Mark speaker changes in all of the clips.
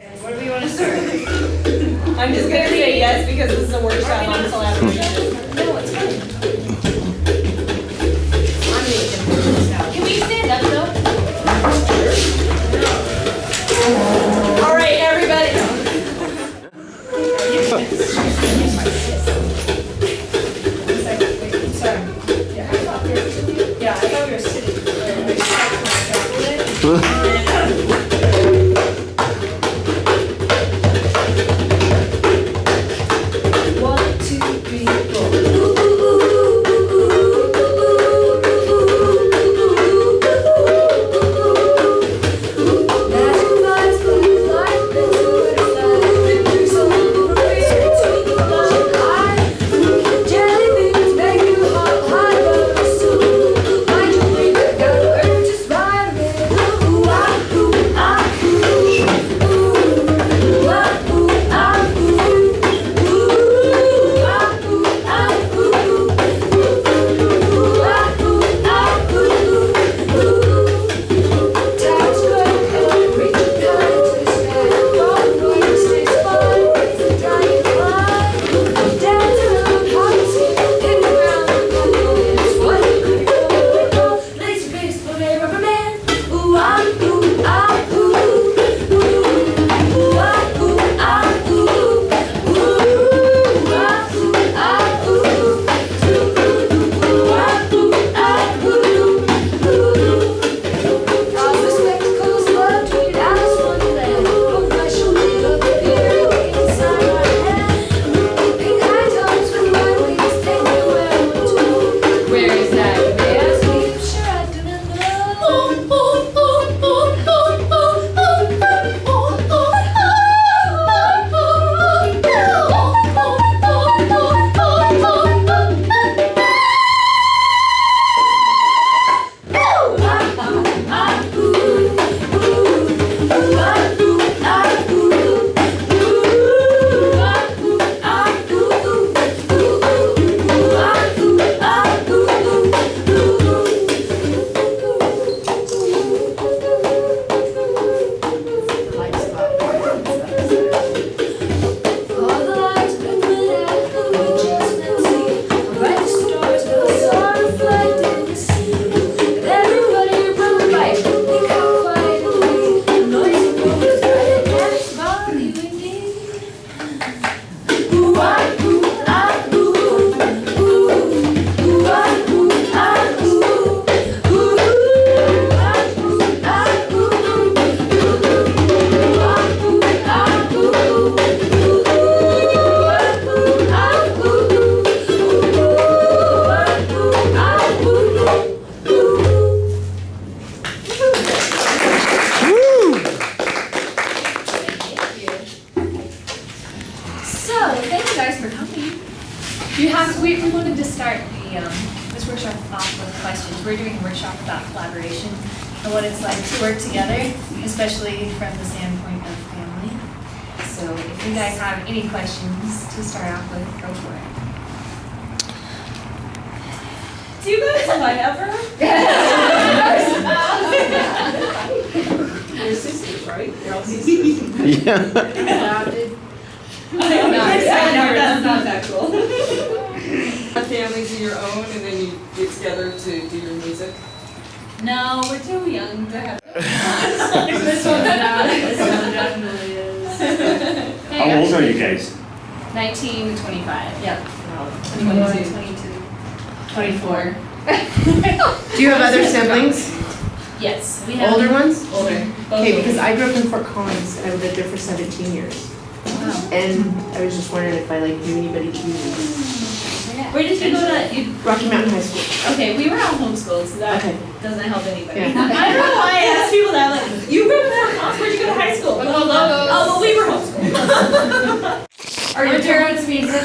Speaker 1: What do we want to start?
Speaker 2: I'm just gonna say yes because this is a workshop on collaboration.
Speaker 1: No, it's fine.
Speaker 2: Can we stand up though? All right, everybody.
Speaker 1: Sorry. Yeah, I thought we were sitting. One, two, three, four. We wanted to start this workshop off with questions. We're doing a workshop about collaboration and what it's like to work together, especially from the standpoint of family. So if you guys have any questions to start off with, go for it.
Speaker 2: Do you guys sign up for her?
Speaker 3: They're sisters, right? They're all sisters.
Speaker 4: Yeah.
Speaker 3: Adopted.
Speaker 2: That's not that cool.
Speaker 3: Have families of your own and then you get together to do your music?
Speaker 2: No, we're too young to have.
Speaker 1: This one's not. This one definitely is.
Speaker 4: How old are you guys?
Speaker 1: 19 to 25. Yep.
Speaker 2: 22.
Speaker 1: 24.
Speaker 5: Do you have other siblings?
Speaker 1: Yes, we have.
Speaker 5: Older ones?
Speaker 1: Older. Both
Speaker 5: Okay,
Speaker 1: older.
Speaker 5: because I grew up in Fort Collins and I lived there for 17 years.
Speaker 1: Wow.
Speaker 5: And I was just wondering if I knew anybody who
Speaker 2: Where did you go to? You,
Speaker 5: Rocky Mountain High School.
Speaker 2: okay, we were all homeschooled, so that
Speaker 5: Okay.
Speaker 2: doesn't help anybody.
Speaker 5: Yeah.
Speaker 2: I don't know why I asked people that. Like, you grew up in Fort Collins, where'd you go to high school? Oh, well, we were homeschooled.
Speaker 1: Are your parents music?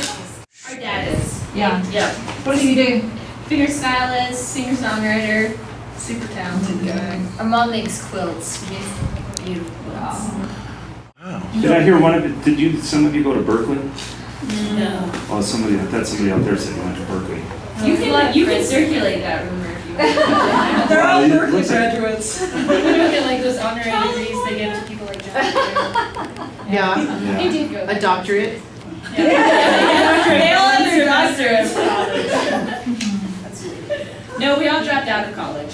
Speaker 2: Our dad is.
Speaker 1: Yeah.
Speaker 2: Yeah.
Speaker 1: What does he do?
Speaker 2: Figure stylist, singer-songwriter, super talented guy.
Speaker 1: Our mom makes quilts. She makes beautiful quilts.
Speaker 4: Did I hear one of it? Some of you go to Berkeley?
Speaker 2: No.
Speaker 4: Oh, I thought somebody out there said you went to Berkeley.
Speaker 2: You can circulate that rumor if you want.
Speaker 3: They're all
Speaker 4: Well, it
Speaker 3: Berkeley
Speaker 4: looks like-
Speaker 3: graduates.
Speaker 1: Look at like those honorary degrees they give to people like John.
Speaker 5: Yeah,
Speaker 1: He did go.
Speaker 5: a doctorate.
Speaker 2: They all have their doctorates. No, we all dropped out of college.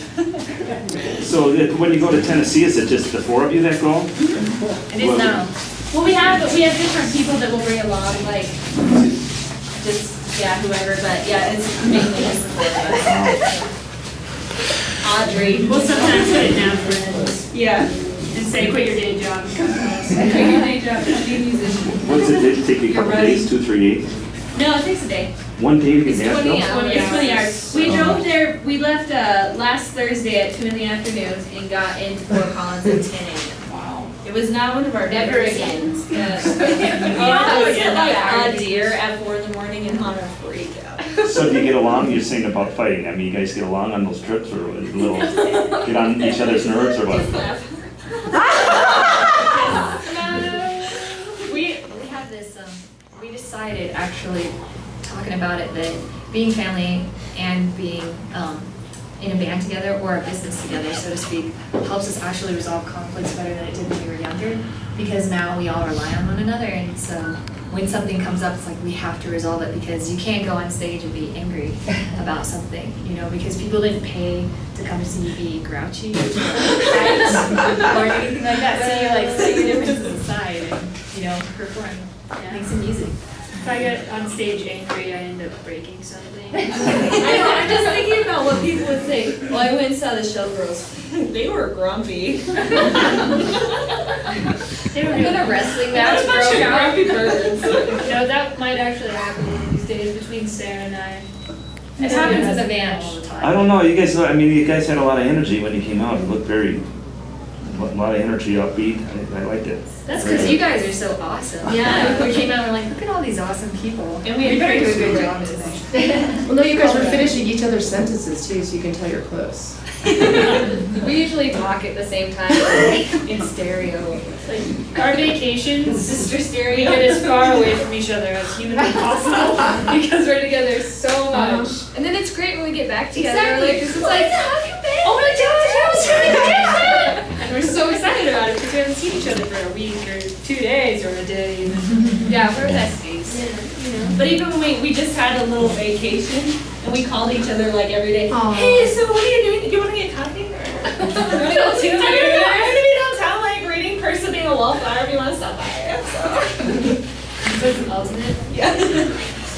Speaker 4: So when you go to Tennessee, is it just the 4 of you that go?
Speaker 1: It is now.
Speaker 2: Well, we have different people that will bring along, like, just, yeah, whoever, but yeah, it's mainly just the 4 of us. Audrey.
Speaker 6: We'll sometimes put it down for friends
Speaker 2: Yeah.
Speaker 6: and say, quit your day job and come to us.
Speaker 2: Quit your day job, just be a musician.
Speaker 4: What's it take you a couple days, 2, 3 days?
Speaker 2: No, it takes a day.
Speaker 4: 1 day to
Speaker 2: It's
Speaker 4: get
Speaker 2: 20
Speaker 4: Nashville?
Speaker 2: hours. It's 20 hours. We drove there, we left last Thursday at 2 in the afternoon and got into Fort Collins at 10 a.m. Wow. It was not one of our
Speaker 1: Never
Speaker 2: favorite
Speaker 1: again.
Speaker 2: scenes. We almost hit like a deer at 4 in the morning and Hunter freaked out.
Speaker 4: So do you get along? You're saying about fighting. I mean, you guys get along on those trips or a little, get on each other's nerves or what?
Speaker 2: Just laugh.
Speaker 1: We have this, we decided actually, talking about it, that being family and being in a band together or a business together, so to speak, helps us actually resolve conflicts better than it did when we were younger, because now we all rely on one another, and so when something comes up, it's like we have to resolve it, because you can't go on stage and be angry about something, you know, because people didn't pay to come see you be grouchy or anything like that, so you like set your differences aside and, you know, perform, make some music.
Speaker 6: If I get on stage angry, I end up breaking something.
Speaker 2: I know, I'm just thinking about what people would say. Well, I went and saw the SHEL girls. They were grumpy.
Speaker 6: They were
Speaker 1: Then a wrestling match
Speaker 2: What a bunch
Speaker 1: broke
Speaker 2: of
Speaker 1: out.
Speaker 2: grumpy birds.
Speaker 6: No, that might actually happen these days between Sarah and I.
Speaker 1: It happens in the van all the time.
Speaker 4: I don't know, you guys, I mean, you guys had a lot of energy when you came out. You looked very, a lot of energy, upbeat. I liked it.
Speaker 1: That's because you guys are so awesome.
Speaker 2: Yeah.
Speaker 1: We came out and we're like, look at all these awesome people.
Speaker 2: And we
Speaker 1: better do a good
Speaker 2: had
Speaker 1: job today.
Speaker 5: Well, no, you guys were finishing each other's sentences too, so you can tell you're close.
Speaker 2: We usually talk at the same time, in stereo.
Speaker 6: Like, our vacations,
Speaker 2: Sister
Speaker 6: we
Speaker 2: stereo.
Speaker 6: get as far away from each other as humanly possible because we're together so much.
Speaker 2: And then it's great when we get back together.
Speaker 1: Exactly.
Speaker 2: Like, this is like,
Speaker 6: Oh my gosh, and we're so excited about it because we haven't seen each other for a week or 2 days or a day even.
Speaker 2: yeah, we're besties. But even when we just had a little vacation and we called each other like every day.
Speaker 5: Aw.
Speaker 2: Hey, so what are you doing? Do you want to get coffee? I'm gonna be downtown like reading Person in a Wallflower if you want to stop by. So.
Speaker 1: That's an alternate.
Speaker 2: Yeah.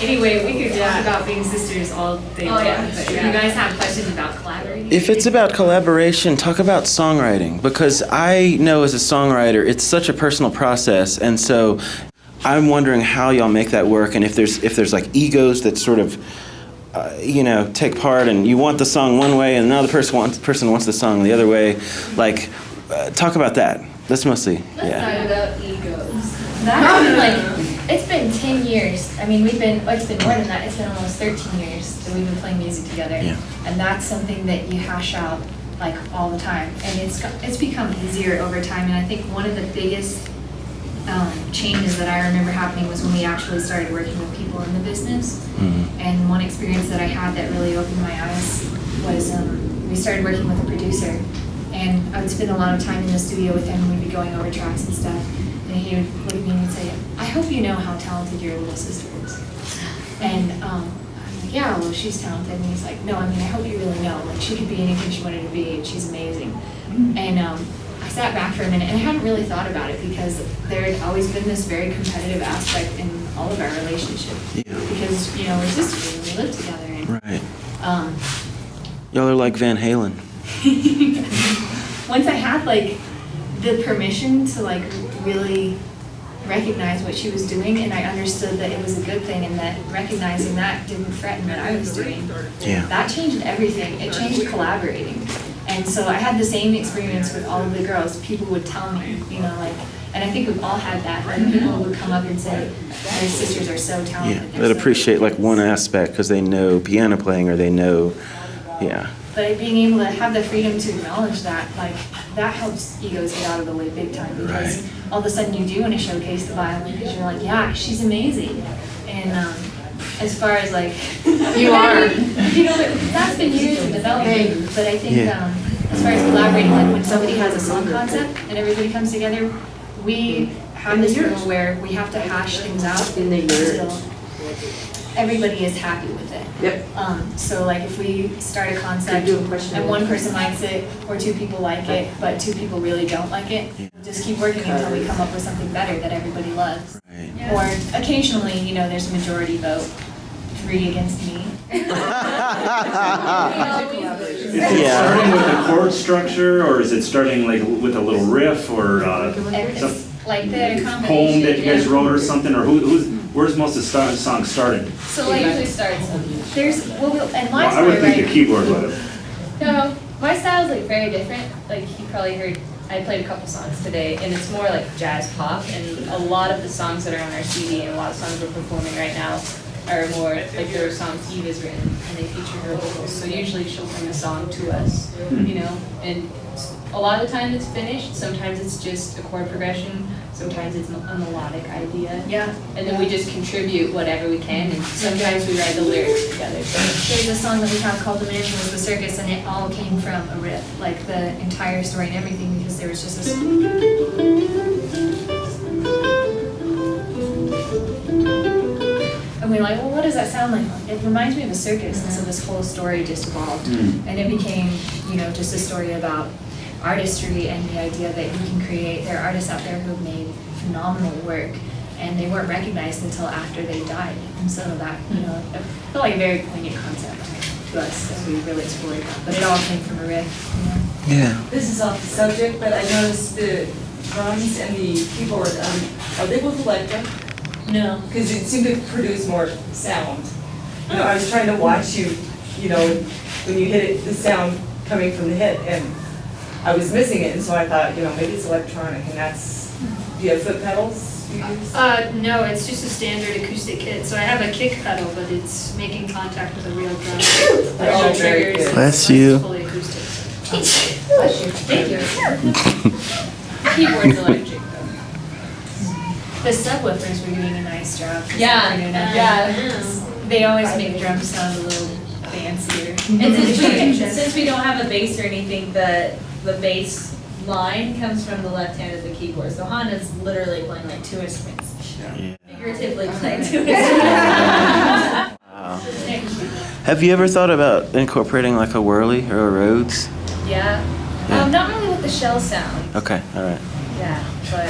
Speaker 1: Anyway, we could talk about being sisters all day long,
Speaker 2: Oh, yeah.
Speaker 1: but if you guys have questions about collaborating.
Speaker 7: If it's about collaboration, talk about songwriting, because I know as a songwriter, it's such a personal process, and so I'm wondering how y'all make that work, and if there's like egos that sort of, take part, and you want the song one way, and another person wants the song the other way. Like, talk about that. That's mostly,
Speaker 2: Let's
Speaker 7: yeah.
Speaker 2: talk about egos.
Speaker 1: That's like, it's been 10 years. I mean, it's been more than that. It's been almost 13 years that we've been playing music together.
Speaker 7: Yeah.
Speaker 1: And that's something that you hash out like all the time. And it's become easier over time. And I think one of the biggest changes that I remember happening was when we actually started working with people in the business.
Speaker 7: Mhm.
Speaker 1: And one experience that I had that really opened my eyes was we started working with a producer. And I would spend a lot of time in the studio with him, and we'd be going over tracks and stuff. And he would look at me and he'd say, I hope you know how talented your little sister is. And I'm like, yeah, well, she's talented. And he's like, no, I mean, I hope you really know. Like, she could be anything she wanted to be, and she's amazing. And I sat back for a minute, and I hadn't really thought about it, because there had always been this very competitive aspect in all of our relationship.
Speaker 7: Yeah.
Speaker 1: Because, we're sisters, and we live together. And,
Speaker 7: Right.
Speaker 1: um,
Speaker 7: Y'all are like Van Halen.
Speaker 1: once I had like the permission to like really recognize what she was doing, and I understood that it was a good thing, and that recognizing that didn't threaten what I was doing,
Speaker 7: Yeah.
Speaker 1: that changed everything. It changed collaborating. And so I had the same experience with all of the girls. People would tell me, and I think we've all had that. Like, people would come up and say, their sisters are so talented.
Speaker 7: Yeah.
Speaker 1: they're
Speaker 7: They'd
Speaker 1: so
Speaker 7: appreciate
Speaker 1: good."
Speaker 7: like one aspect because they know piano playing or they know, yeah.
Speaker 1: But being able to have the freedom to acknowledge that, like, that helps egos get out of the way big time, because
Speaker 7: Right.
Speaker 1: all of a sudden you do want to showcase the violin, because you're like, yeah, she's amazing. And as far as like,
Speaker 5: You are.
Speaker 1: that's been years in development. But I think
Speaker 7: Yeah.
Speaker 1: as far as collaborating, like when somebody has a song concept and everybody comes together, we have
Speaker 5: In the
Speaker 1: this
Speaker 5: yurt.
Speaker 1: rule where we have to hash things out
Speaker 5: In the yurt.
Speaker 1: until everybody is happy with it.
Speaker 5: Yep.
Speaker 1: So like if we start a concept
Speaker 5: Do a question.
Speaker 1: and one person likes it, or two people like it, but two people really don't like it, just keep working until we come up with something better that everybody loves.
Speaker 7: Right.
Speaker 1: Or occasionally, you know, there's a majority vote, 3 against me.
Speaker 4: Is it
Speaker 7: Yeah.
Speaker 4: starting with a chord structure, or is it starting like with a little riff, or
Speaker 1: It's
Speaker 4: some
Speaker 1: like the combination.
Speaker 4: poem that you guys
Speaker 1: yeah.
Speaker 4: wrote or something, or where's most of the songs started?
Speaker 1: So
Speaker 2: It
Speaker 1: like,
Speaker 2: usually starts.
Speaker 1: there's, and my
Speaker 4: Well, I would
Speaker 1: story,
Speaker 4: think the
Speaker 1: right?
Speaker 4: keyboard would have.
Speaker 2: No, my style's like very different. Like you probably heard, I played a couple songs today, and it's more like jazz pop. And a lot of the songs that are on our CD and a lot of songs we're performing right now are more like there are songs Eve has written, and they feature her vocals. So usually she'll bring a song to us, you know. And a lot of the time it's finished. Sometimes it's just a chord progression. Sometimes it's a melodic idea.
Speaker 1: Yeah.
Speaker 2: And then we just contribute whatever we can, and sometimes we write the lyrics together. So
Speaker 1: There's a song that we have called The Man Who Was the Circus, and it all came from a riff, like the entire story and everything, because there was just this. And we were like, well, what does that sound like? It reminds me of a circus, and so this whole story just evolved. And it became, you know, just a story about artistry and the idea that you can create. There are artists out there who have made phenomenal work, and they weren't recognized until after they died. And so that, you know, it felt like a very poignant concept to us, so we really explored that. But it all came from a riff, you know.
Speaker 7: Yeah.
Speaker 3: This is off the subject, but I noticed the drums and the keyboard, are they both electric?
Speaker 1: No.
Speaker 3: Because it seemed to produce more sound. You know, I was trying to watch you, you know, when you hit it, the sound coming from the hit, and I was missing it, and so I thought, you know, maybe it's electronic, and that's, do you have foot pedals you use?
Speaker 6: No, it's just a standard acoustic kit. So I have a kick pedal, but it's making contact with a real drum. There's no
Speaker 3: very
Speaker 6: triggers.
Speaker 3: good.
Speaker 7: Bless
Speaker 6: It's
Speaker 7: you.
Speaker 6: fully acoustic. So.
Speaker 2: bless you. Thank you. The keyboard's electric though.
Speaker 1: The subwoofers were doing a nice job. this
Speaker 2: Yeah,
Speaker 1: afternoon.
Speaker 2: yeah.
Speaker 1: They always make drums sound a little fancier.
Speaker 2: And since we don't have a bass or anything, the bass line comes from the left hand of the keyboard. So Hannah's literally playing like 2 instruments.
Speaker 7: Yeah.
Speaker 2: Figuratively playing 2 instruments.
Speaker 7: Wow. Have you ever thought about incorporating like a whirly or a Rhodes?
Speaker 2: Yeah.
Speaker 7: Yeah.
Speaker 2: Not really with the shell sound.
Speaker 7: Okay, all right.
Speaker 2: Yeah, but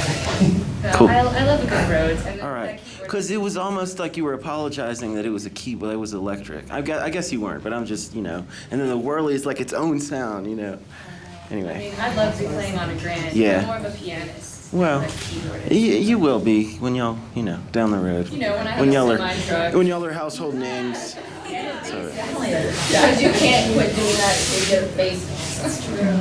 Speaker 2: no,
Speaker 7: Cool.
Speaker 2: I love a good Rhodes. And
Speaker 7: All right,
Speaker 2: that keyboard-
Speaker 7: because it was almost like you were apologizing that it was a keyboard, it was electric. I guess you weren't, but I'm just, you know. And then the whirly is like its own sound, you know.
Speaker 2: I
Speaker 7: Anyway,
Speaker 2: mean, I'd love to be playing on a grand.
Speaker 7: Yeah.
Speaker 2: I'm more of a pianist.
Speaker 7: Well,
Speaker 2: than a keyboardist.
Speaker 7: you will be when y'all, you know, down the road.
Speaker 2: You know, when I have
Speaker 7: When
Speaker 2: a
Speaker 7: y'all are,
Speaker 2: semi-truck.
Speaker 7: when y'all are household names. So,
Speaker 2: Because you can't quit doing that if you get a bass. That's true.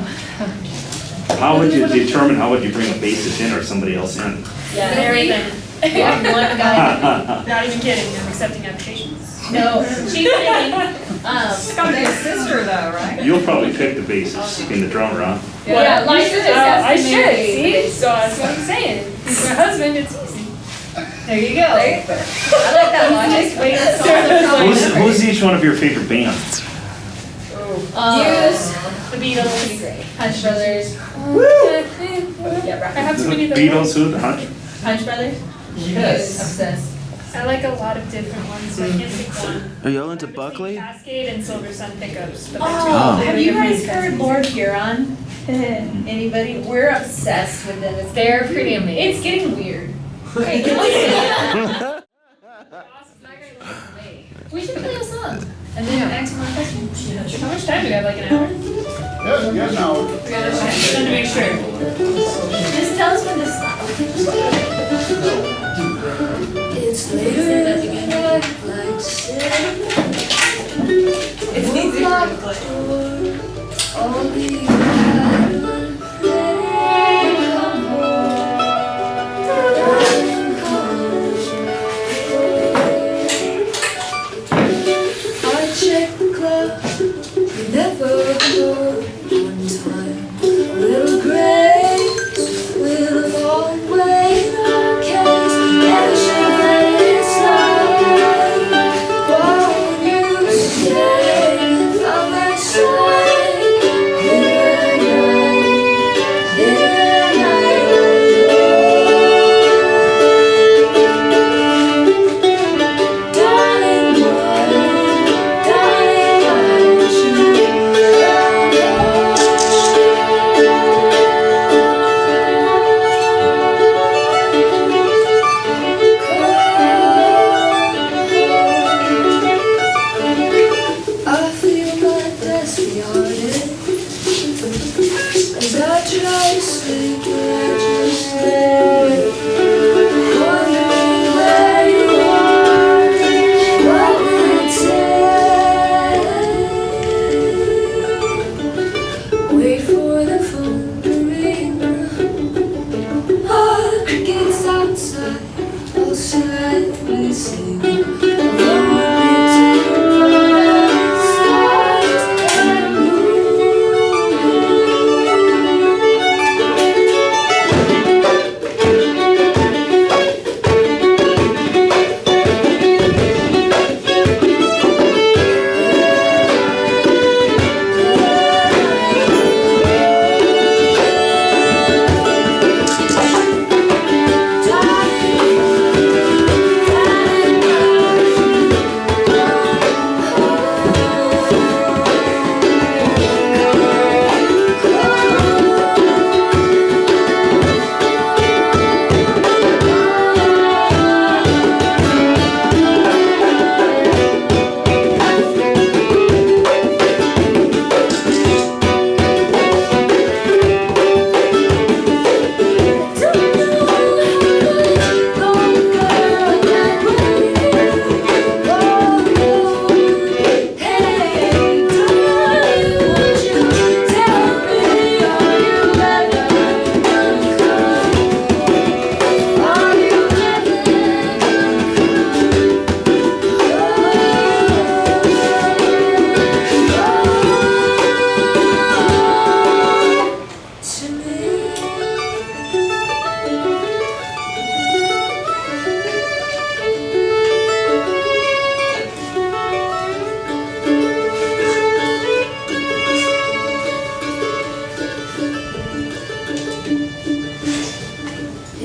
Speaker 4: How would you determine, how would you bring a bassist in or somebody else in?
Speaker 2: Yeah.
Speaker 6: Very then. One guy. Not even kidding. I'm accepting applications.
Speaker 2: No, she's kidding.
Speaker 3: It's gotta be a sister though, right?
Speaker 4: You'll probably pick the bassist, being the drummer, huh?
Speaker 2: Yeah, Liza just has
Speaker 6: I
Speaker 2: to
Speaker 6: should,
Speaker 2: marry.
Speaker 6: see? So that's what I'm saying. He's my husband, it's easy.
Speaker 1: There you go.
Speaker 2: I like that logic. Wait, that's
Speaker 4: Who's each one of your favorite bands?
Speaker 2: Muse,
Speaker 6: The Beatles.
Speaker 2: Punch Brothers. Yeah,
Speaker 6: I
Speaker 2: right.
Speaker 6: have to be the
Speaker 4: Beatles, who, the Hunch?
Speaker 2: Punch Brothers?
Speaker 3: Yes.
Speaker 2: Obsessed.
Speaker 6: I like a lot of different ones, so I can't pick one.
Speaker 7: are y'all into
Speaker 6: Between
Speaker 7: Buckley?
Speaker 6: Cascade and Silver Sun pickups. But
Speaker 2: Oh,
Speaker 7: Oh.
Speaker 2: have you guys heard Lord Huron? Anybody? We're obsessed with them.
Speaker 1: They're pretty amazing.
Speaker 2: It's getting weird. Hey,
Speaker 1: We should play a song and then answer more questions.
Speaker 6: How much time do we have? Like an hour?
Speaker 8: Yeah, now.
Speaker 6: Okay, just to make sure.
Speaker 1: Just tell us when to stop. It's later than like
Speaker 3: It's easy for me to play.
Speaker 1: only I check the clock, never go on time. A little grace will always our case, and it's like, won't you stay by my side? Here
Speaker 8: Gradually, gradually, wondering where you are, what will it take? Wait for the phone to ring. All the crickets outside, all silently sing.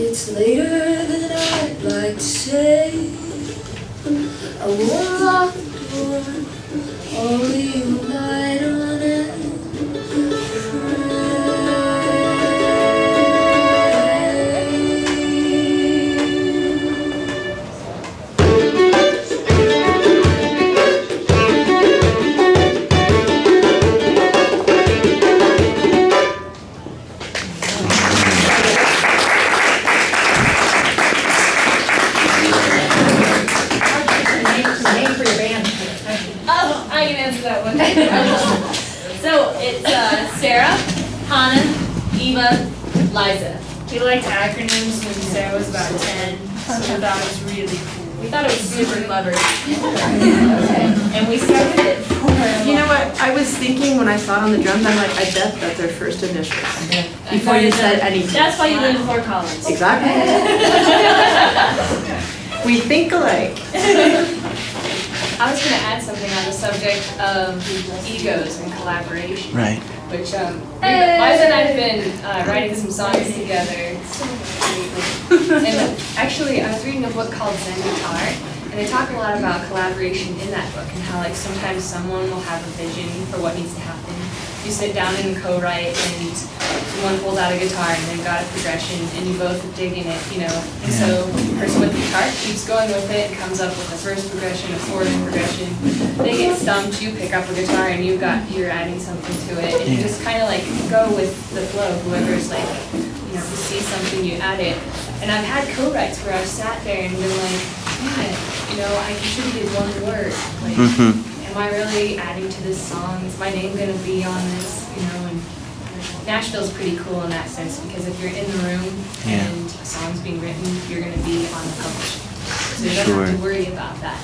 Speaker 8: It's later than I'd like to say. I won't lock the door, I'll leave the light on and
Speaker 1: Name for your band.
Speaker 2: Oh, I can answer that one. So it's Sarah, Hannah, Eva, Liza.
Speaker 1: We liked acronyms when Sarah was about 10, so we thought it was really cool.
Speaker 2: We thought it was super clever. And we started it for
Speaker 5: You know what, I was thinking when I saw it on the drums, I'm like, I bet that's their first initials. Before you said anything.
Speaker 2: That's why you live in Fort Collins.
Speaker 5: Exactly. We think alike.
Speaker 2: I was going to add something on the subject of egos and collaboration.
Speaker 7: Right.
Speaker 2: Which Liza and I have been writing some songs together. And actually, I was reading a book called Zen Guitar, and they talk a lot about collaboration in that book and how like sometimes someone will have a vision for what needs to happen. You sit down and co-write, and one pulled out a guitar and they've got a progression, and you both dig in it, you know. And so the person with the guitar keeps going with it, comes up with a first progression, a fourth progression. They get stumped, you pick up a guitar and you're adding something to it, and you just kind of like go with the flow. Whoever's like, you know, if you see something, you add it. And I've had co-writes where I've sat there and been like, man, you know, I contributed one word. Like, am I really adding to this song? Is my name gonna be on this? You know, and Nashville's pretty cool in that sense because if you're in the room and a song's being written, you're gonna be on the publishing. So you don't have to worry about that.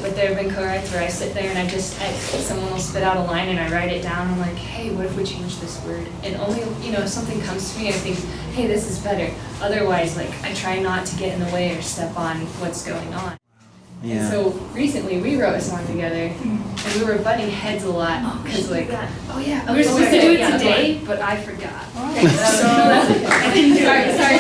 Speaker 2: But there have been co-writes where I sit there and someone will spit out a line and I write it down. I'm like, hey, what if we change this word? And only, you know, if something comes to me, I think, hey, this is better. Otherwise, like, I try not to get in the way or step on what's going on. And so recently we wrote a song together and we were butting heads a lot because we were supposed to do it today, but I forgot. I didn't do it. Sorry,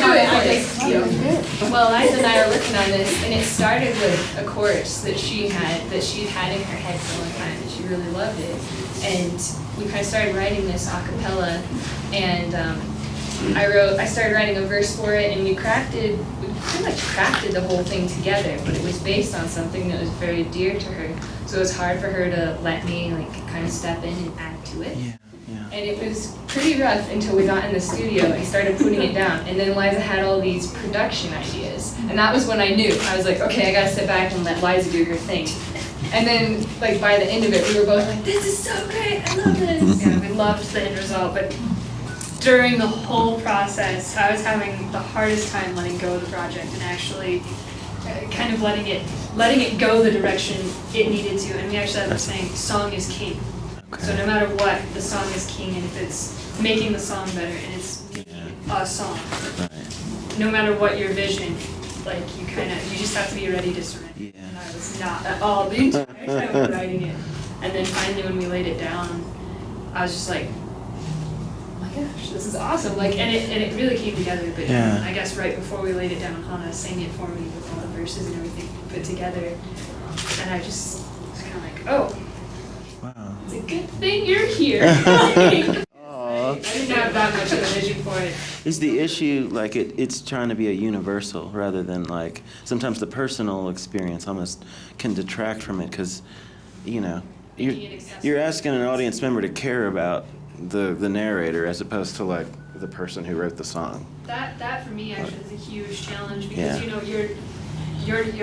Speaker 2: well, Liza and I are working on this, and it started with a chorus that she'd had in her head for a long time, and she really loved it. And we kind of started writing this a cappella, and I started writing a verse for it, and we pretty much crafted the whole thing together, but it was based on something that was very dear to her. So it was hard for her to let me like kind of step in and add to it. And it was pretty rough until we got in the studio and started putting it down. And then Liza had all these production ideas. And that was when I knew. I was like, okay, I gotta sit back and let Liza do her thing. And then, like, by the end of it, we were both like, this is so great, I love this.
Speaker 6: Yeah, we loved the end result, but during the whole process, I was having the hardest time letting go of the project and actually kind of letting it go the direction it needed to. And we actually have this saying, song is king. So no matter what, the song is king, and if it's making the song better and it's a song, no matter what your vision, like you just have to be ready to surrender.
Speaker 7: Yeah.
Speaker 6: And I was not at all the entire time of writing it. And then finally when we laid it down, I was just like, oh my gosh, this is awesome. Like, and it really came together. But
Speaker 7: Yeah.
Speaker 6: I guess right before we laid it down, Hannah sang it for me with all the verses and everything put together. And I just was kind of like, oh.
Speaker 7: Wow.
Speaker 6: It's a good thing you're here. I
Speaker 7: Aw.
Speaker 6: didn't have that much of a vision for it.
Speaker 7: Is the issue like it's trying to be a universal rather than like sometimes the personal experience almost can detract from it because, you know, you're asking an audience member to care about the narrator as opposed to like the person who wrote the song.
Speaker 6: That for me actually is a huge challenge because
Speaker 7: Yeah.
Speaker 6: you know you're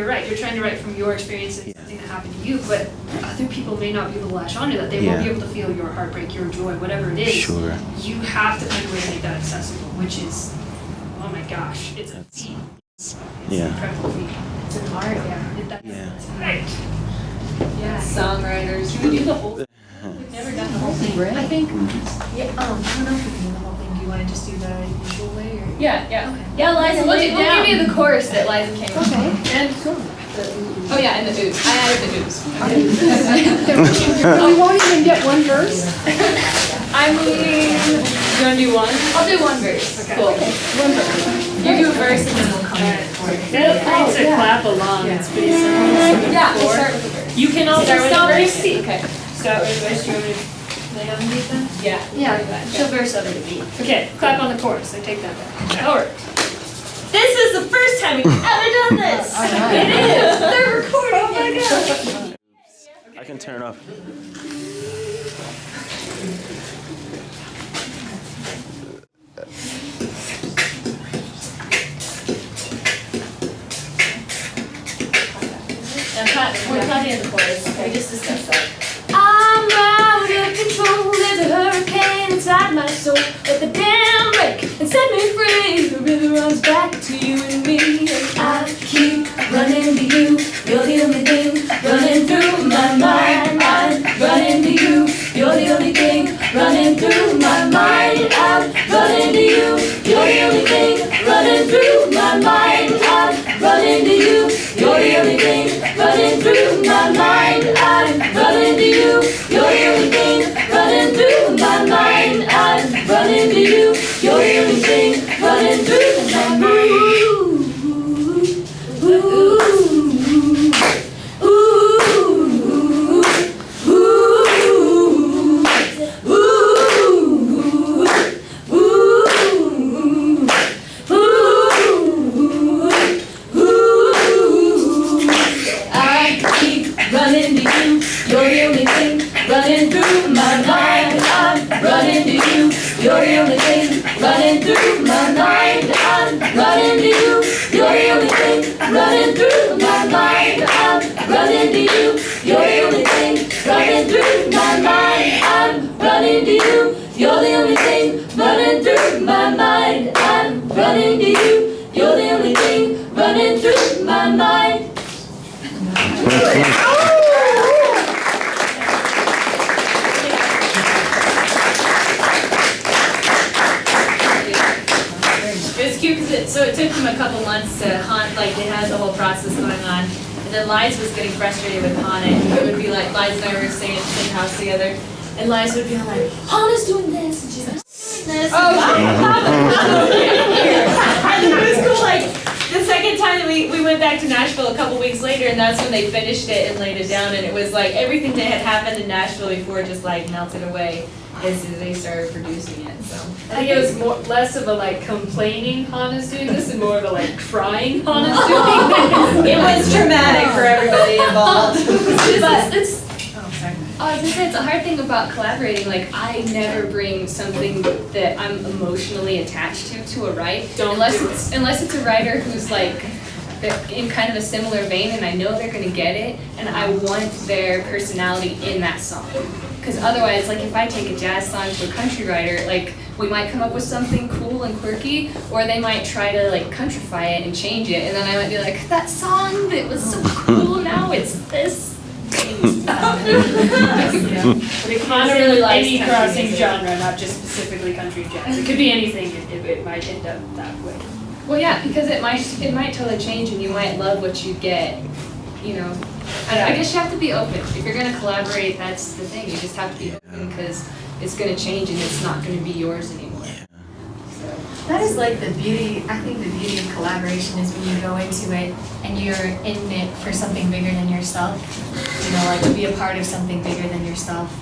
Speaker 6: right. You're trying to write from your experience and something that happened to you, but other people may not be able to latch onto that. They won't be able to feel your heartbreak, your joy, whatever it is.
Speaker 7: Sure.
Speaker 6: You have to find a way to make that accessible, which is, oh my gosh, it's a feat. It's
Speaker 7: Yeah.
Speaker 6: an incredible feat. It's an art, yeah.
Speaker 7: Yeah.
Speaker 6: Right. Yeah.
Speaker 2: Songwriters.
Speaker 6: Should we do the whole thing? We've never done the whole thing. I think, yeah, I don't know if we can do the whole thing. Do you want to just do the usual way or?
Speaker 2: Yeah, yeah.
Speaker 6: Okay.
Speaker 2: Yeah, Liza,
Speaker 6: We'll
Speaker 2: we'll give you the chorus that Liza came up with.
Speaker 6: And
Speaker 2: Oh yeah, and the ooze. I added the ooze.
Speaker 5: We won't even get one verse?
Speaker 2: I mean, you wanna do one? I'll do one verse.
Speaker 6: Okay.
Speaker 2: Cool. One verse. You do a verse and then we'll come in.
Speaker 6: feel free to clap along. It's pretty simple.
Speaker 2: Yeah, we'll start with the verse.
Speaker 6: You can also
Speaker 2: Start with
Speaker 6: start
Speaker 2: the
Speaker 6: with
Speaker 2: verse?
Speaker 6: C.
Speaker 2: Okay.
Speaker 6: Start with verse. Do you want me to lay on the beat then?
Speaker 2: Yeah.
Speaker 6: Yeah. She'll verse over the beat. Okay. Clap on the chorus. I take that back. Alright. This is the first time we've ever done this. It is. They're recording. Oh my god.
Speaker 7: I can turn off.
Speaker 2: We're clapping at the chorus. We just discussed that.
Speaker 8: I'm out of control, there's a hurricane inside my soul. Let the dam break and set me free. The river runs back to you and me. And I keep running to you, you're the only thing running through my mind. I'm running to you, you're the only thing running through my mind. I'm running to you, you're the only thing running through my mind. I'm running to you, you're the only thing running through my mind. I'm running to you, you're the only thing running through my mind. I'm running to you, you're the only thing running through my mind. Ooh, ooh, ooh, I keep running to you, you're the only thing running through my mind. I'm running to you, you're the only thing running through my mind. I'm running to you, you're the only thing running through my mind. I'm running to you, you're the only thing running through my mind. I'm running to you, you're the only thing running through my mind. I'm running to you, you're the only thing running through my mind.
Speaker 2: It was cute because it took them a couple months to hunt, like they had the whole process going on. And then Liza was getting frustrated with Hannah. And it would be like, Liza and I were staying at the same house together. And Liza would be like,
Speaker 8: Hannah's doing this and she's like this.
Speaker 2: oh, and it was cool, like, the second time that we went back to Nashville a couple weeks later, and that's when they finished it and laid it down, and it was like everything that had happened in Nashville before just like melted away as they started producing it, so.
Speaker 6: I think it was less of a like complaining Hannah's doing this and more of a like crying Hannah's doing this.
Speaker 2: It was traumatic for everybody involved.
Speaker 6: But it's, oh sorry.
Speaker 2: Oh, I was gonna say, it's a hard thing about collaborating, like, I never bring something that I'm emotionally attached to a write. Unless it's a writer who's like, they're in kind of a similar vein and I know they're gonna get it, and I want their personality in that song. Because otherwise, like, if I take a jazz song to a country writer, like, we might come up with something cool and quirky, or they might try to, like, countrify it and change it, and then I might be like, that song that was so cool, now it's this.
Speaker 6: But it can
Speaker 2: Connor
Speaker 6: be
Speaker 2: really likes
Speaker 6: any
Speaker 2: country
Speaker 6: crossing
Speaker 2: music.
Speaker 6: genre, not just specifically country jazz. It could be anything, it might end up that way.
Speaker 2: Well, yeah, because it might totally change, and you might love what you get, you know. I guess you have to be open. If you're gonna collaborate, that's the thing, you just have to be open, because it's gonna change and it's not gonna be yours anymore.
Speaker 1: That is like the beauty, I think the beauty of collaboration is when you go into it and you're in it for something bigger than yourself. You know, like to be a part of something bigger than yourself,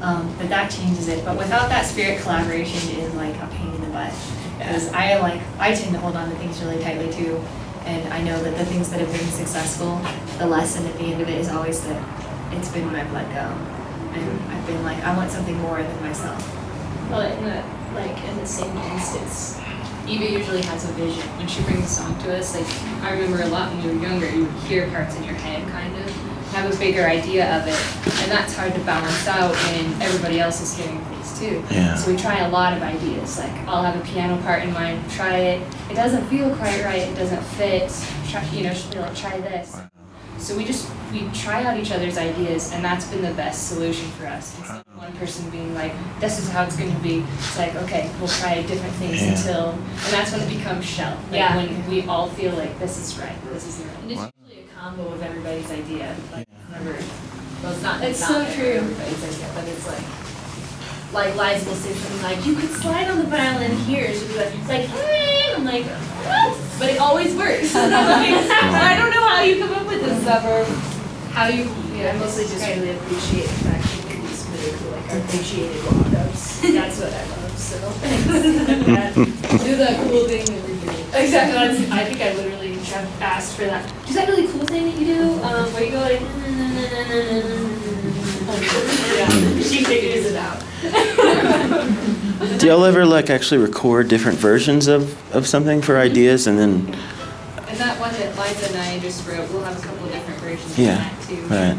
Speaker 1: that changes it. But without that spirit, collaboration is like a pain in the butt. Because I tend to hold on to things really tightly too. And I know that the things that have been successful, the lesson at the end of it is always that it's been when I've let go. And I've been like, I want something more than myself.
Speaker 2: Well, in the same instance, Eva usually has a vision. When she brings a song to us, like, I remember a lot when you were younger, you would hear parts in your head, kind of, have a bigger idea of it. And that's hard to balance out when everybody else is hearing things too.
Speaker 7: Yeah.
Speaker 2: So we try a lot of ideas. Like, I'll have a piano part in mind, try it. It doesn't feel quite right, it doesn't fit. She'll be like, try this. So we try out each other's ideas, and that's been the best solution for us. Instead of one person being like, this is how it's going to be. It's like, okay, we'll try different things and that's when it becomes SHEL. Like when we all feel like this is right, this is the right.
Speaker 8: And it's usually a combo of everybody's idea. Like, never, well, it's not
Speaker 2: so true.
Speaker 8: everybody's idea, but it's like Liza will say something like, you could slide on the violin here. She'll be like, I'm like, what? But it always works. I don't know how you come up with this stuff or how you.
Speaker 6: I mostly just really appreciate the fact that you can be submitted to like appreciated walk-ups. That's what I love, so.
Speaker 8: Do that cool thing that we're doing.
Speaker 6: Exactly, I think I literally have asked for that. Do that really cool thing that you do, where you go like, yeah, she figures it out.
Speaker 7: Do y'all ever like actually record different versions of something for ideas and then?
Speaker 2: And that one that Liza and I just wrote, we'll have a couple of different versions
Speaker 7: Yeah,
Speaker 2: of that too.
Speaker 7: right.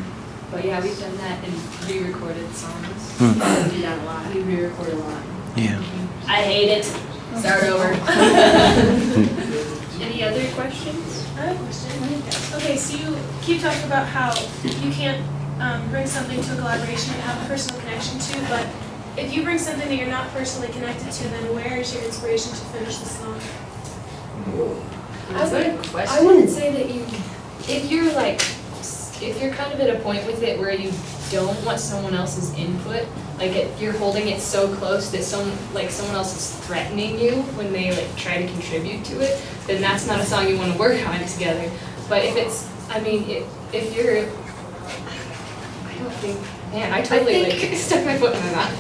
Speaker 2: But yeah, we've done that and re-recorded songs.
Speaker 7: Hmm.
Speaker 2: We do that a lot. We re-record a lot.
Speaker 7: Yeah.
Speaker 8: I hate it. Start over.
Speaker 6: Any other questions?
Speaker 9: I have a question. Okay, so you keep talking about how you can't bring something to a collaboration and have a personal connection to, but if you bring something that you're not personally connected to, then where is your inspiration to finish the song?
Speaker 2: I wouldn't say that if you're kind of at a point with it where you don't want someone else's input, like if you're holding it so close that someone else is threatening you when they like try to contribute to it, then that's not a song you want to work on together. But if it's, if you're, I don't think, man, I totally stuck my foot in my mouth.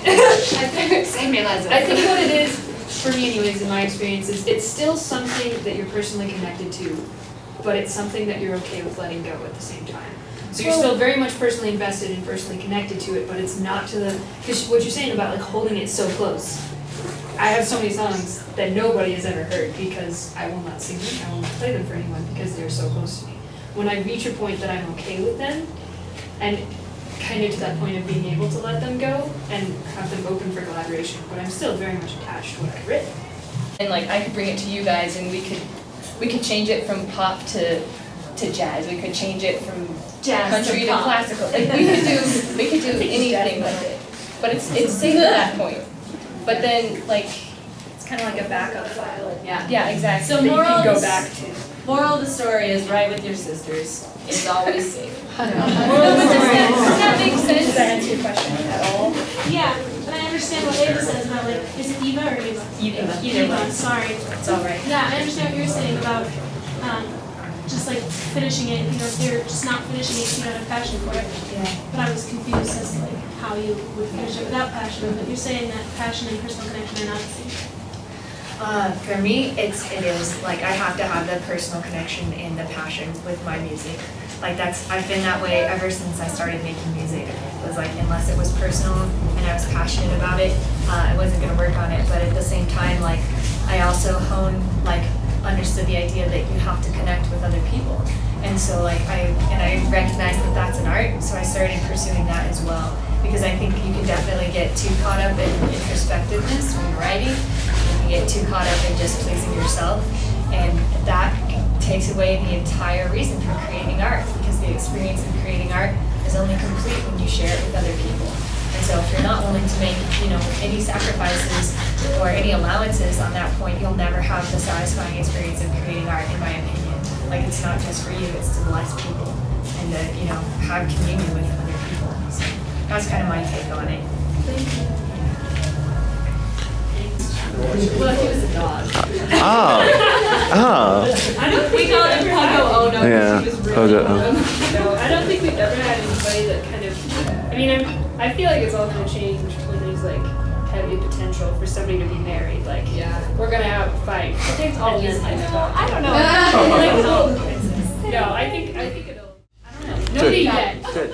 Speaker 2: Same me, Liza.
Speaker 6: I think what it is, for me anyways, in my experience, is it's still something that you're personally connected to, but it's something that you're okay with letting go at the same time. So you're still very much personally invested and personally connected to it, but it's not to the, because what you're saying about like holding it so close. I have so many songs that nobody has ever heard because I will not sing them, I will not play them for anyone because they're so close to me. When I reach a point that I'm okay with them, and kind of to that point of being able to let them go and have them open for collaboration, but I'm still very much attached to what I've written.
Speaker 2: And like I could bring it to you guys and we could change it from pop to jazz. We could change it from
Speaker 8: Jazz
Speaker 2: country
Speaker 8: to
Speaker 2: to
Speaker 8: pop.
Speaker 2: classical. Like we could do anything with it. But it's safe at that point. But then like
Speaker 6: It's kind of like a backup file.
Speaker 2: yeah, exactly.
Speaker 8: So
Speaker 6: That you
Speaker 8: moral
Speaker 6: can
Speaker 8: of
Speaker 6: go
Speaker 8: the
Speaker 6: back to.
Speaker 8: moral of the story is write with your sisters. It's always safe.
Speaker 2: Does that make
Speaker 6: Does
Speaker 2: sense?
Speaker 6: that answer your question at all?
Speaker 9: Yeah, but I understand what Ava says about like, is it Eva or Eva?
Speaker 8: Eva.
Speaker 9: Sorry.
Speaker 6: It's all right.
Speaker 9: Yeah, I understand what you're saying about just like finishing it, if you're just not finishing it, you don't have passion for it.
Speaker 1: Yeah.
Speaker 9: But I was confused as to like how you would finish it without passion, but you're saying that passion and personal connection are not the same.
Speaker 1: For me, it is like I have to have the personal connection and the passion with my music. Like I've been that way ever since I started making music. It was like, unless it was personal and I was passionate about it, I wasn't gonna work on it. But at the same time, like, I also understood the idea that you have to connect with other people. And so like I recognized that that's an art, so I started pursuing that as well. Because I think you can definitely get too caught up in introspectiveness when you're writing. You can get too caught up in just pleasing yourself. And that takes away the entire reason for creating art, because the experience of creating art is only complete when you share it with other people. And so if you're not willing to make, any sacrifices or any allowances on that point, you'll never have the satisfying experience of creating art, in my opinion. Like, it's not just for you, it's to bless people and to, have communion with other people. So that's kind of my take on it.
Speaker 2: Well, he was a dog.
Speaker 7: Oh.
Speaker 2: I don't think we called him Pogo. Oh no,
Speaker 7: Yeah,
Speaker 2: he was really
Speaker 7: Pogo.
Speaker 6: No, I don't think we've ever had anybody that kind of, I feel like it's all gonna change when there's like heavy potential for somebody to be married. Like, we're gonna have a fight. But there's always I don't know. No, I think it'll. I don't know. Nobody yet.
Speaker 7: Good.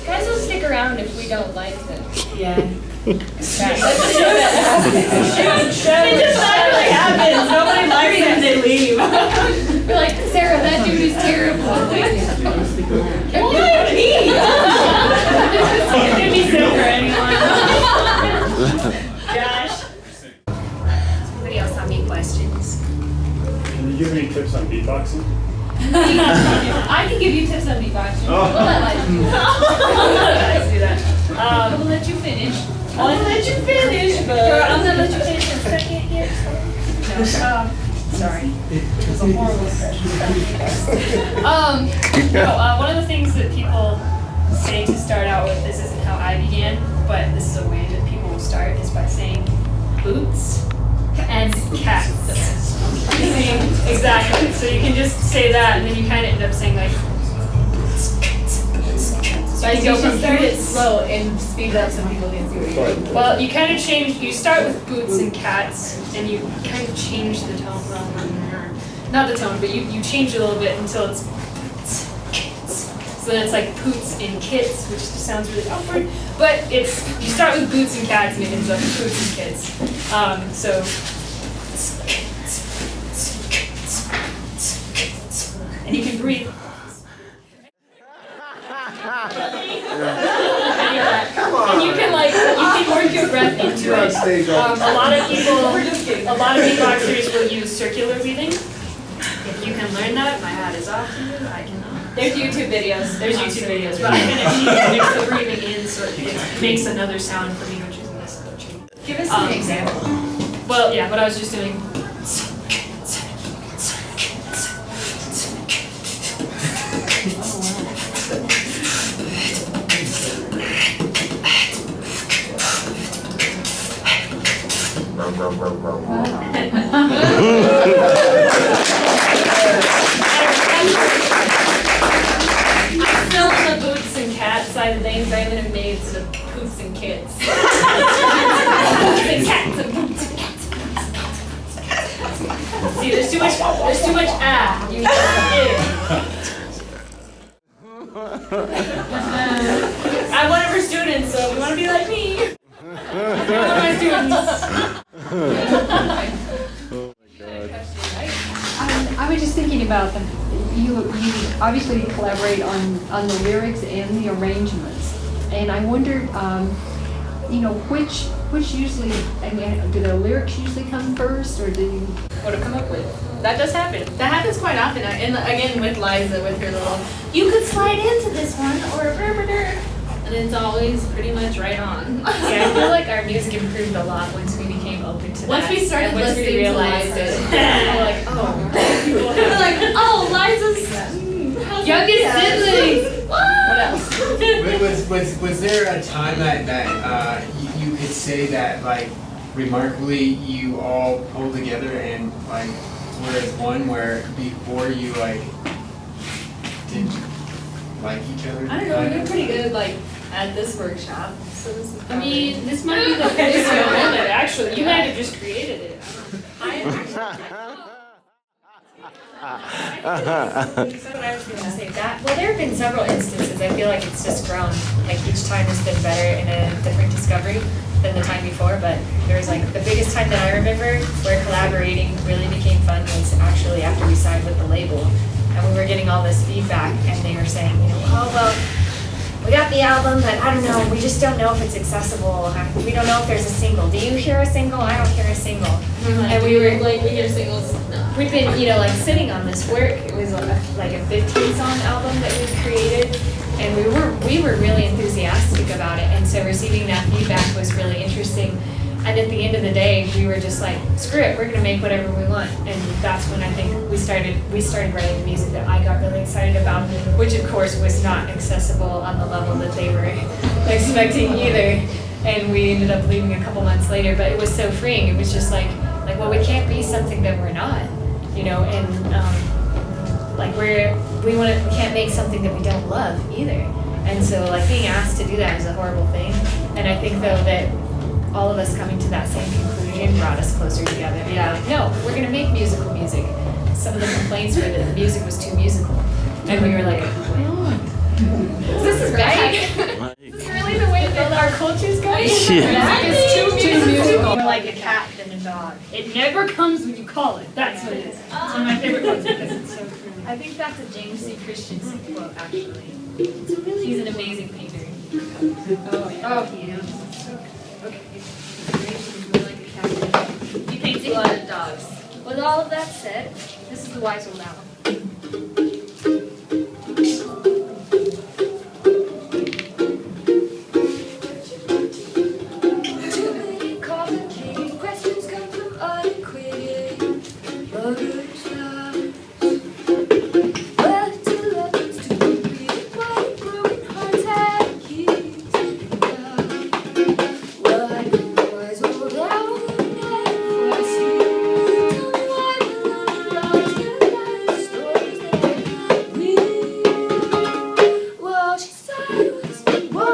Speaker 2: Guys will stick around if we don't like them.
Speaker 1: Yeah.
Speaker 2: It just naturally happens. Nobody likes them, they leave. We're like, Sarah, that dude is terrible. Why me?
Speaker 6: It could be so for anyone.
Speaker 1: Josh. Somebody else have any questions?
Speaker 10: Can you give me tips on beatboxing?
Speaker 2: I can give you tips on beatboxing. We'll let Liza do that. We'll let you finish. I'll let you finish, but I'm gonna let you finish in a second here. No, sorry. It was a horrible impression.
Speaker 6: One of the things that people say to start out with, this isn't how I began, but this is a way that people will start, is by saying boots and cats. Exactly. So you can just say that, and then you kind of end up saying like.
Speaker 2: So you go from start it slow and speed it up so people can see what you're doing.
Speaker 6: Well, you kind of change. You start with boots and cats, and you kind of change the tone. Well, not the tone, but you change it a little bit until it's. So then it's like poots and kits, which just sounds really awkward. But you start with boots and cats, and it ends up with poots and kits. And you can breathe. And you can work your breath into it. A lot of beatboxers will use circular breathing. If you can learn that, my hat is off to you. I cannot.
Speaker 2: There's YouTube videos.
Speaker 6: But I'm gonna mix the breathing in so it makes another sound for me, which is this.
Speaker 2: Give us an example.
Speaker 6: Well, yeah, what I was just doing.
Speaker 2: I'm still on the boots and cat side of things. I haven't made some poops and kids. Poops and cats and poops and cats. See, there's too much You need I'm one of her students, so if you want to be like me, you're one of my students.
Speaker 11: I was just thinking about them. You obviously collaborate on the lyrics and the arrangements, and I wondered, which usually, do the lyrics usually come first, or do you?
Speaker 2: What to come up with? That does happen.
Speaker 5: That happens quite often, and again with Liza, with her little, you could slide into this one, or and it's always pretty much right on.
Speaker 1: Yeah, I feel like our music improved a lot once we became open to that.
Speaker 5: Once we started
Speaker 1: and once we
Speaker 5: listening to
Speaker 1: realized
Speaker 5: Liza.
Speaker 1: it. We're like,
Speaker 5: We were like, oh, Liza's
Speaker 2: Youngest siblings.
Speaker 5: What else?
Speaker 12: Was there a time that you could say that like remarkably you all pulled together and like were as one, where before you like didn't like each other?
Speaker 5: I don't know, you're pretty good at this workshop. So this is
Speaker 6: I mean, this might be the first one that actually, you might have just created it.
Speaker 5: I
Speaker 2: That's what I was gonna say, that, well, there have been several instances, I feel like it's just grown, like each time has been better in a different discovery than the time before, but there was like, the biggest time that I remember where collaborating really became fun was actually after we signed with the label. And we were getting all this feedback and they were saying, you know, oh, well, we got the album, but I don't know, we just don't know if it's accessible. We don't know if there's a single. Do you hear a single? I don't hear a single. And we were
Speaker 5: like, we hear singles, no.
Speaker 2: we've been, you know, like sitting on this work. It was like a 15-song album that we created, and we were really enthusiastic about it. And so receiving that feedback was really interesting. And at the end of the day, we were just like, screw it, we're gonna make whatever we want. And that's when I think we started writing the music that I got really excited about, which of course was not accessible on the level that they were expecting either. And we ended up leaving a couple months later, but it was so freeing. It was just like, well, we can't be something that we're not, you know, and like we can't make something that we don't love either. And so like being asked to do that is a horrible thing. And I think though that all of us coming to that same conclusion brought us closer together. Yeah, like, no, we're gonna make musical music. Some of the complaints were that the music was too musical. And we were like, this is right? This is really the way that our culture's going?
Speaker 11: Yeah.
Speaker 2: Music is too musical.
Speaker 6: More like a cat than a dog. It never comes when you call it. That's what it is. It's one of my favorite ones because it's so true.
Speaker 2: I think that's a James C. Christensen quote, actually. He's an amazing painter.
Speaker 6: Oh, yeah.
Speaker 2: Oh, he is. Okay.
Speaker 5: He paints a lot of dogs.
Speaker 2: With all of that said, this is the Wise Old Owl.
Speaker 8: Too many complicated questions come from unacquainted lovers' lives. Where do love needs to be? Why broken hearts have keys to love? Like the wise old owl never foreseen. Tell me why the lonely loves get like stories that we. Well, she said it was whoa.